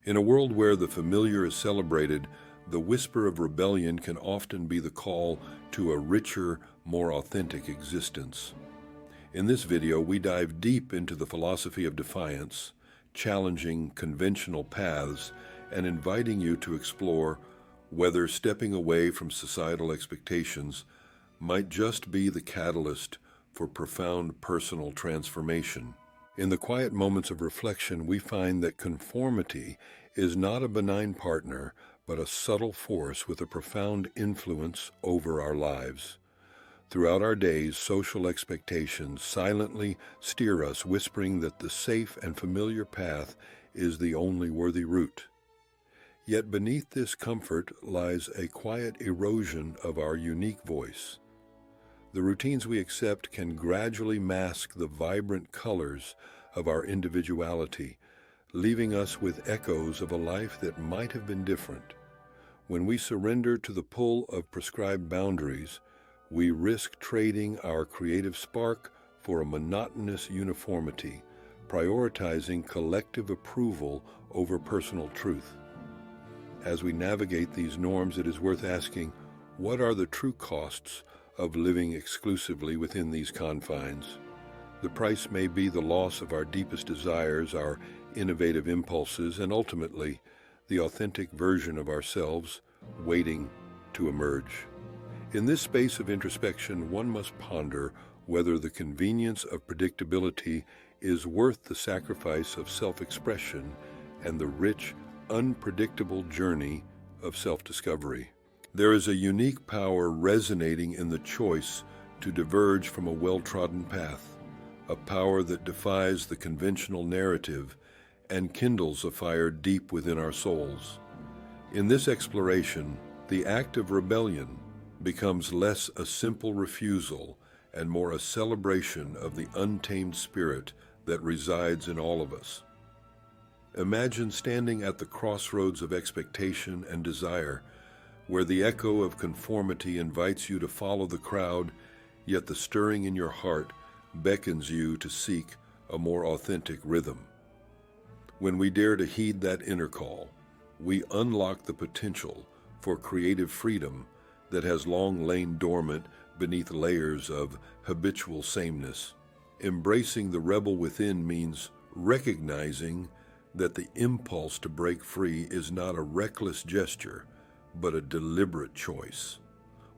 In a world where the familiar is celebrated, the whisper of rebellion can often be the call to a richer, more authentic existence. In this video, we dive deep into the philosophy of defiance, challenging conventional paths, and inviting you to explore whether stepping away from societal expectations might just be the catalyst for profound personal transformation. In the quiet moments of reflection, we find that conformity is not a benign partner, but a subtle force with a profound influence over our lives. Throughout our days, social expectations silently steer us, whispering that the safe and familiar path is the only worthy route. Yet beneath this comfort lies a quiet erosion of our unique voice. The routines we accept can gradually mask the vibrant colors of our individuality, leaving us with echoes of a life that might have been different. When we surrender to the pull of prescribed boundaries, we risk trading our creative spark for a monotonous uniformity, prioritizing collective approval over personal truth. As we navigate these norms, it is worth asking, what are the true costs of living exclusively within these confines? The price may be the loss of our deepest desires, our innovative impulses, and ultimately, the authentic version of ourselves waiting to emerge. In this space of introspection, one must ponder whether the convenience of predictability is worth the sacrifice of self-expression and the rich, unpredictable journey of self-discovery. There is a unique power resonating in the choice to diverge from a well-trodden path, a power that defies the conventional narrative and kindles a fire deep within our souls. In this exploration, the act of rebellion becomes less a simple refusal and more a celebration of the untamed spirit that resides in all of us. Imagine standing at the crossroads of expectation and desire, where the echo of conformity invites you to follow the crowd, yet the stirring in your heart beckons you to seek a more authentic rhythm. When we dare to heed that inner call, we unlock the potential for creative freedom that has long lain dormant beneath layers of habitual sameness. Embracing the rebel within means recognizing that the impulse to break free is not a reckless gesture, but a deliberate choice,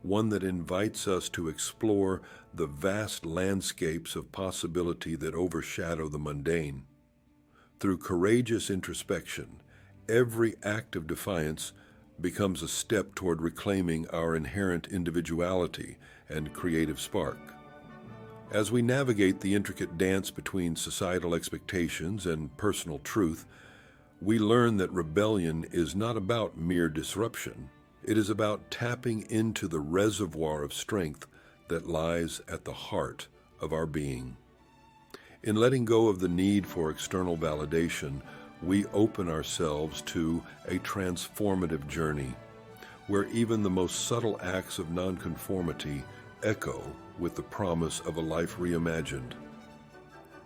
one that invites us to explore the vast landscapes of possibility that overshadow the mundane. Through courageous introspection, every act of defiance becomes a step toward reclaiming our inherent individuality and creative spark. As we navigate the intricate dance between societal expectations and personal truth, we learn that rebellion is not about mere disruption. It is about tapping into the reservoir of strength that lies at the heart of our being. In letting go of the need for external validation, we open ourselves to a transformative journey, where even the most subtle acts of nonconformity echo with the promise of a life reimagined.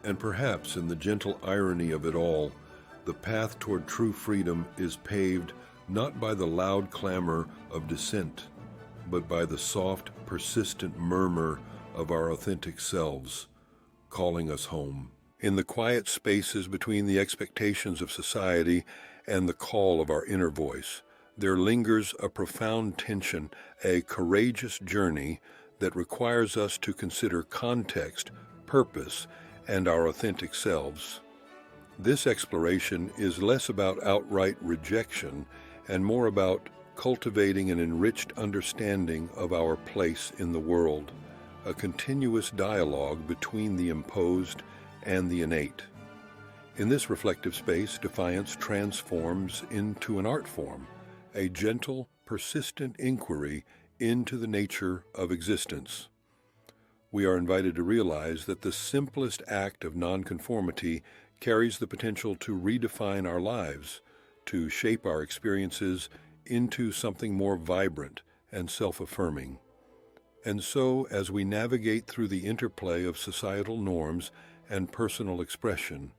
And perhaps in the gentle irony of it all, the path toward true freedom is paved not by the loud clamor of dissent, but by the soft, persistent murmur of our authentic selves, calling us home. In the quiet spaces between the expectations of society and the call of our inner voice, there lingers a profound tension, a courageous journey that requires us to consider context, purpose, and our authentic selves. This exploration is less about outright rejection and more about cultivating an enriched understanding of our place in the world, a continuous dialogue between the imposed and the innate. In this reflective space, defiance transforms into an art form, a gentle, persistent inquiry into the nature of existence. We are invited to realize that the simplest act of nonconformity carries the potential to redefine our lives, to shape our experiences into something more vibrant and self-affirming. And so, as we navigate through the interplay of societal norms and personal expression,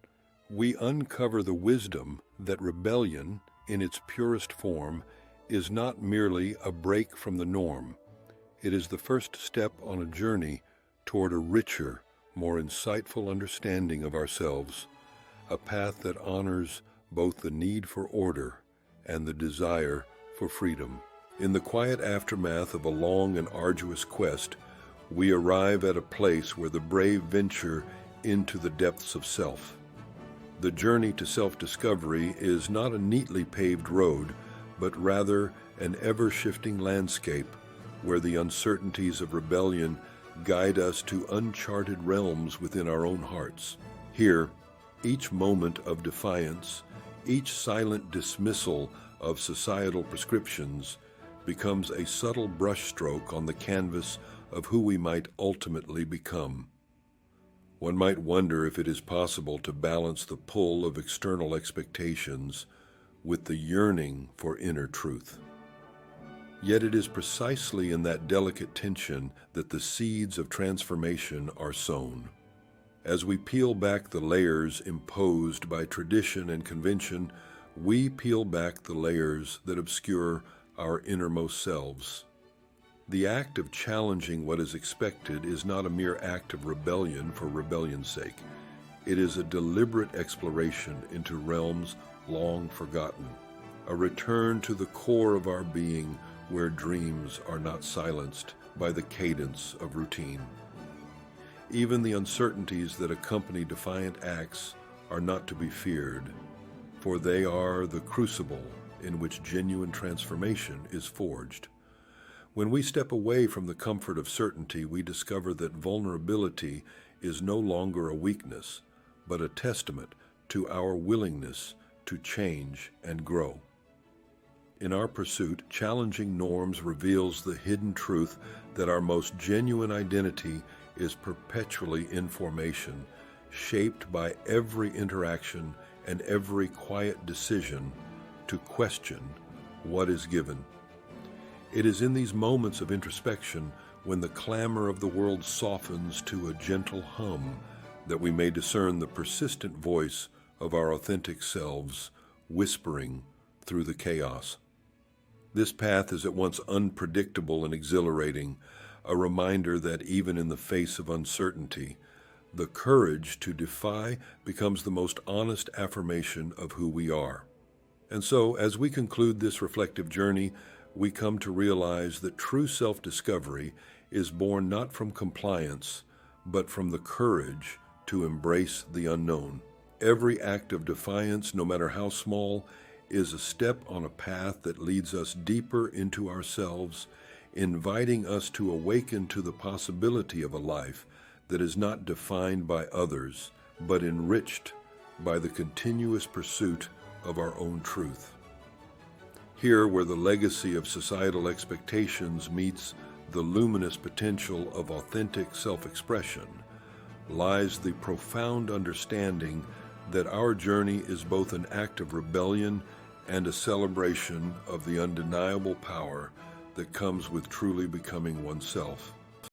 we uncover the wisdom that rebellion, in its purest form, is not merely a break from the norm. It is the first step on a journey toward a richer, more insightful understanding of ourselves, a path that honors both the need for order and the desire for freedom. In the quiet aftermath of a long and arduous quest, we arrive at a place where the brave venture into the depths of self. The journey to self-discovery is not a neatly paved road, but rather an ever-shifting landscape where the uncertainties of rebellion guide us to uncharted realms within our own hearts. Here, each moment of defiance, each silent dismissal of societal prescriptions becomes a subtle brushstroke on the canvas of who we might ultimately become. One might wonder if it is possible to balance the pull of external expectations with the yearning for inner truth. Yet it is precisely in that delicate tension that the seeds of transformation are sown. As we peel back the layers imposed by tradition and convention, we peel back the layers that obscure our innermost selves. The act of challenging what is expected is not a mere act of rebellion for rebellion's sake. It is a deliberate exploration into realms long forgotten, a return to the core of our being where dreams are not silenced by the cadence of routine. Even the uncertainties that accompany defiant acts are not to be feared, for they are the crucible in which genuine transformation is forged. When we step away from the comfort of certainty, we discover that vulnerability is no longer a weakness, but a testament to our willingness to change and grow. In our pursuit, challenging norms reveals the hidden truth that our most genuine identity is perpetually in formation, shaped by every interaction and every quiet decision to question what is given. It is in these moments of introspection, when the clamor of the world softens to a gentle hum, that we may discern the persistent voice of our authentic selves whispering through the chaos. This path is at once unpredictable and exhilarating, a reminder that even in the face of uncertainty, the courage to defy becomes the most honest affirmation of who we are. And so, as we conclude this reflective journey, we come to realize that true self-discovery is born not from compliance, but from the courage to embrace the unknown. Every act of defiance, no matter how small, is a step on a path that leads us deeper into ourselves, inviting us to awaken to the possibility of a life that is not defined by others, but enriched by the continuous pursuit of our own truth. Here, where the legacy of societal expectations meets the luminous potential of authentic self-expression, lies the profound understanding that our journey is both an act of rebellion and a celebration of the undeniable power that comes with truly becoming oneself.